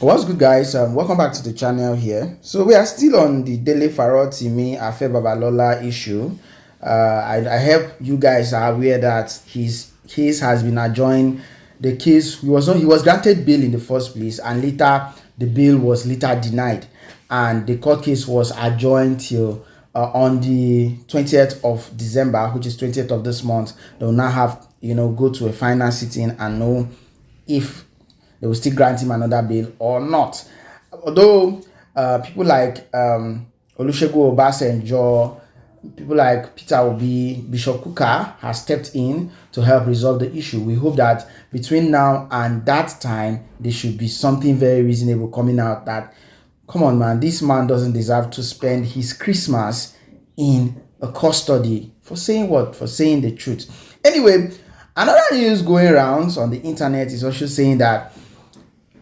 What's good, guys? Welcome back to the channel here. So we are still on the Dele Farotimi Afe Babalola issue. I hope you guys are aware that his case has been adjourned. The case, he was granted bail in the first place, and later the bail was later denied, and the court case was adjourned till on the 20th of December, which is 20th of this month. They will now have go to a final sitting and know if they will still grant him another bail or not. Although people like Olusegun Obasanjo, people like Peter Obi, Bishop Kukah has stepped in to help resolve the issue. We hope that between now and that time, there should be something very reasonable coming out that, come on, man, this man doesn't deserve to spend his Christmas in a custody for saying what? For saying the truth. Anyway, another news going around on the internet is also saying that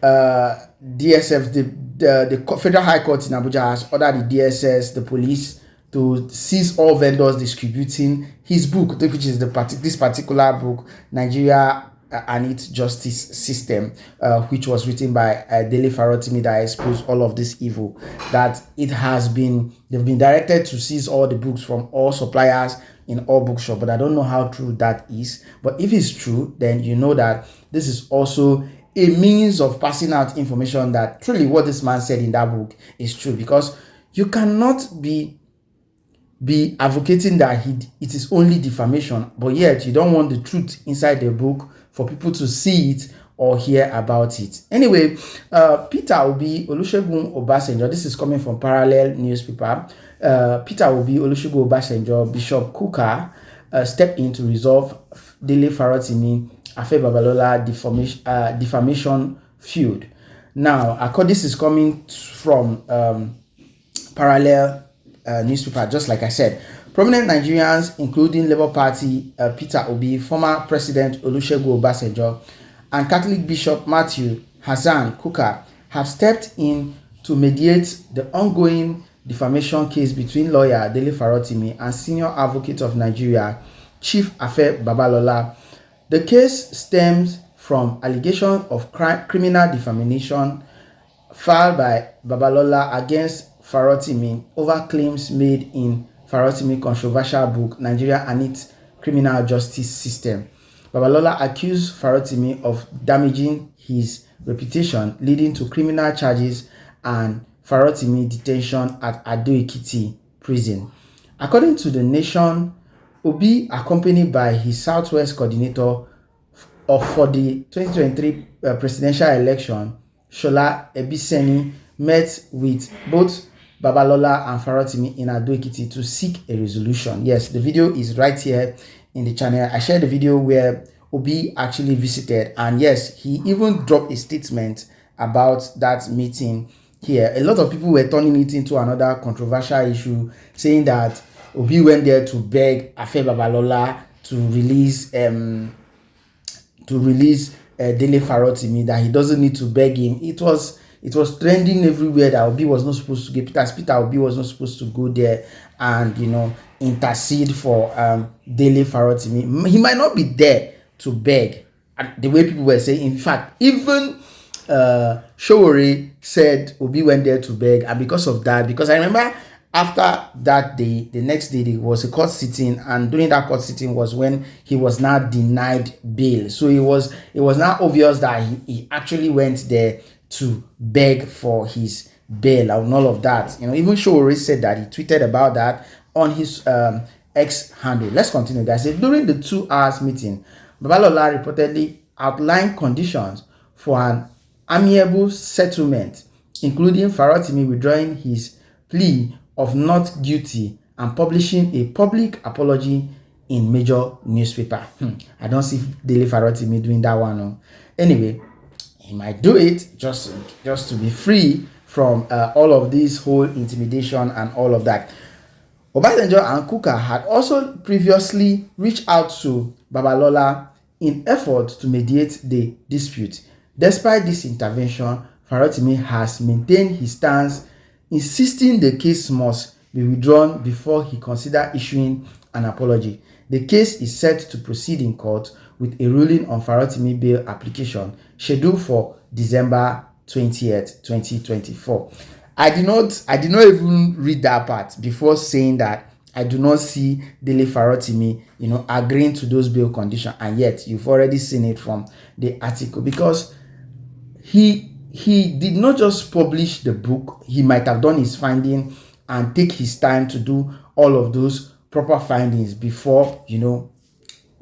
DSF, the Federal High Court in Abuja has ordered the DSS, the police, to seize all vendors distributing his book, which is this particular book, Nigeria and its Justice System, which was written by Dele Farotimi, that exposed all of this evil. That they've been directed to seize all the books from all suppliers in all bookshops, but I don't know how true that is. But if it's true, then you know that this is also a means of passing out information that truly what this man said in that book is true, because you cannot be advocating that it is only defamation, but yet you don't want the truth inside the book for people to see it or hear about it. Anyway, Peter Obi, Olusegun Obasanjo, this is coming from Parallel newspaper. Peter Obi, Olusegun Obasanjo, Bishop Kukah stepped in to resolve Dele Farotimi Afe Babalola defamation feud. Now, this is coming from Parallel newspaper, just like I said. Prominent Nigerians, including Labour Party Peter Obi, former President Olusegun Obasanjo, and Catholic Bishop Matthew Hassan Kukah have stepped in to mediate the ongoing defamation case between lawyer Dele Farotimi and senior advocate of Nigeria, Chief Afe Babalola. The case stems from allegations of criminal defamation filed by Babalola against Farotimi over claims made in Farotimi's controversial book, Nigeria and its Criminal Justice System. Babalola accused Farotimi of damaging his reputation, leading to criminal charges and Farotimi detention at Ado-Ekiti prison. According to The Nation, Obi, accompanied by his Southwest coordinator for the 2023 presidential election, Shola Ebiseni, met with both Babalola and Farotimi in Ado-Ekiti to seek a resolution. Yes, the video is right here in the channel. I shared the video where Obi actually visited, and yes, he even dropped a statement about that meeting here. A lot of people were turning it into another controversial issue, saying that Obi went there to beg Afe Babalola to release Dele Farotimi, that he doesn't need to beg him. It was trending everywhere that Obi was not supposed to get Peter Obi was not supposed to go there and intercede for Dele Farotimi. He might not be there to beg, the way people were saying. In fact, even Showore said Obi went there to beg, and because of that, because I remember after that day, the next day, there was a court sitting, and during that court sitting was when he was now denied bail. So it was now obvious that he actually went there to beg for his bail and all of that. Even Showore said that, he tweeted about that on his X handle. Let's continue, guys. During the 2 hours meeting, Babalola reportedly outlined conditions for an amiable settlement, including Farotimi withdrawing his plea of not guilty and publishing a public apology in major newspaper. I don't see Dele Farotimi doing that one. No. Anyway, he might do it just to be free from all of this whole intimidation and all of that. Obasanjo and Kukah had also previously reached out to Babalola in effort to mediate the dispute. Despite this intervention, Farotimi has maintained his stance, insisting the case must be withdrawn before he considers issuing an apology. The case is set to proceed in court with a ruling on Farotimi bail application scheduled for December 20th, 2024. I did not even read that part before saying that I do not see Dele Farotimi, agreeing to those bail conditions, and yet you've already seen it from the article, because he did not just publish the book. He might have done his finding and take his time to do all of those proper findings before,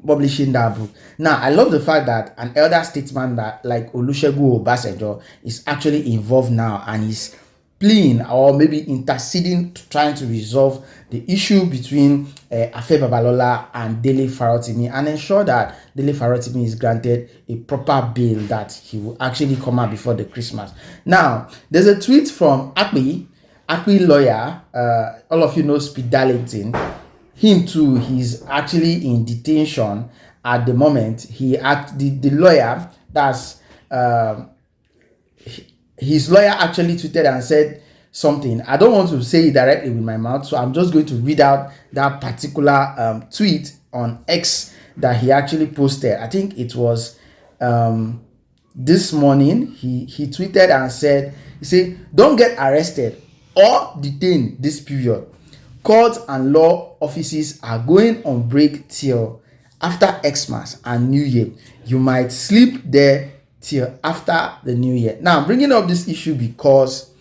publishing that book. Now, I love the fact that an elder statesman that like Olusegun Obasanjo is actually involved now and is pleading or maybe interceding, trying to resolve the issue between Afe Babalola and Dele Farotimi, and ensure that Dele Farotimi is granted a proper bail, that he will actually come out before the Christmas. Now, there's a tweet from Afe lawyer. All of you know Speed Darlington. Him too, he's actually in detention at the moment. The lawyer, that's his lawyer, actually tweeted and said something. I don't want to say it directly with my mouth, so I'm just going to read out that particular tweet on X that he actually posted. I think it was this morning. He tweeted and said, "Don't get arrested or detained this period. Courts and law offices are going on break till after Xmas and New Year. You might sleep there till after the New Year." Now, I'm bringing up this issue because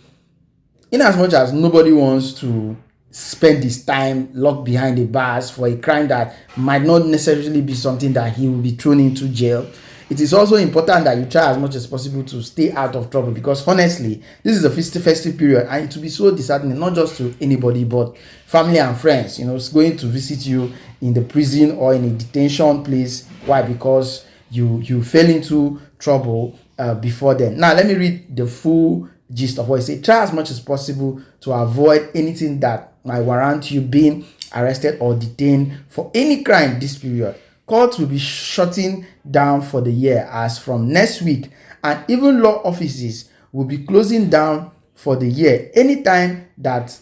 in as much as nobody wants to spend his time locked behind the bars for a crime that might not necessarily be something that he will be thrown into jail, it is also important that you try as much as possible to stay out of trouble, because honestly, this is a festive period and it will be so disheartening, not just to anybody but family and friends, going to visit you in the prison or in a detention place. Why? Because you fell into trouble before then. Now, let me read the full gist of what he said. Try as much as possible to avoid anything that might warrant you being arrested or detained for any crime this period. Courts will be shutting down for the year as from next week, and even law offices will be closing down for the year. Anything that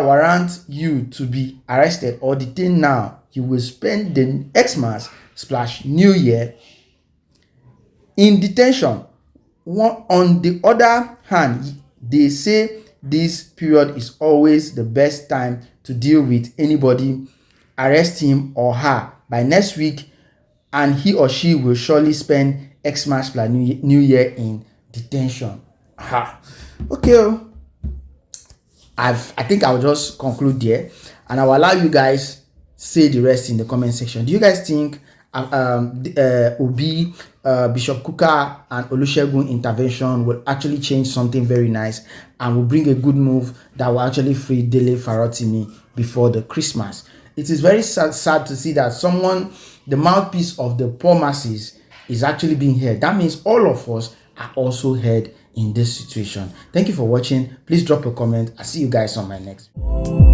warrants you to be arrested or detained now, you will spend the Xmas/New Year in detention. On the other hand, they say this period is always the best time to deal with anybody. Arrest him or her by next week, and he or she will surely spend Xmas/New Year in detention. Okay. I think I'll just conclude there, and I'll allow you guys say the rest in the comment section. Do you guys think Bishop Kukah and Olusegun intervention will actually change something very nice and will bring a good move that will actually free Dele Farotimi before the Christmas? It is very sad to see that someone, the mouthpiece of the poor masses, is actually being heard. That means all of us are also heard in this situation. Thank you for watching. Please drop a comment. I'll see you guys on my next video.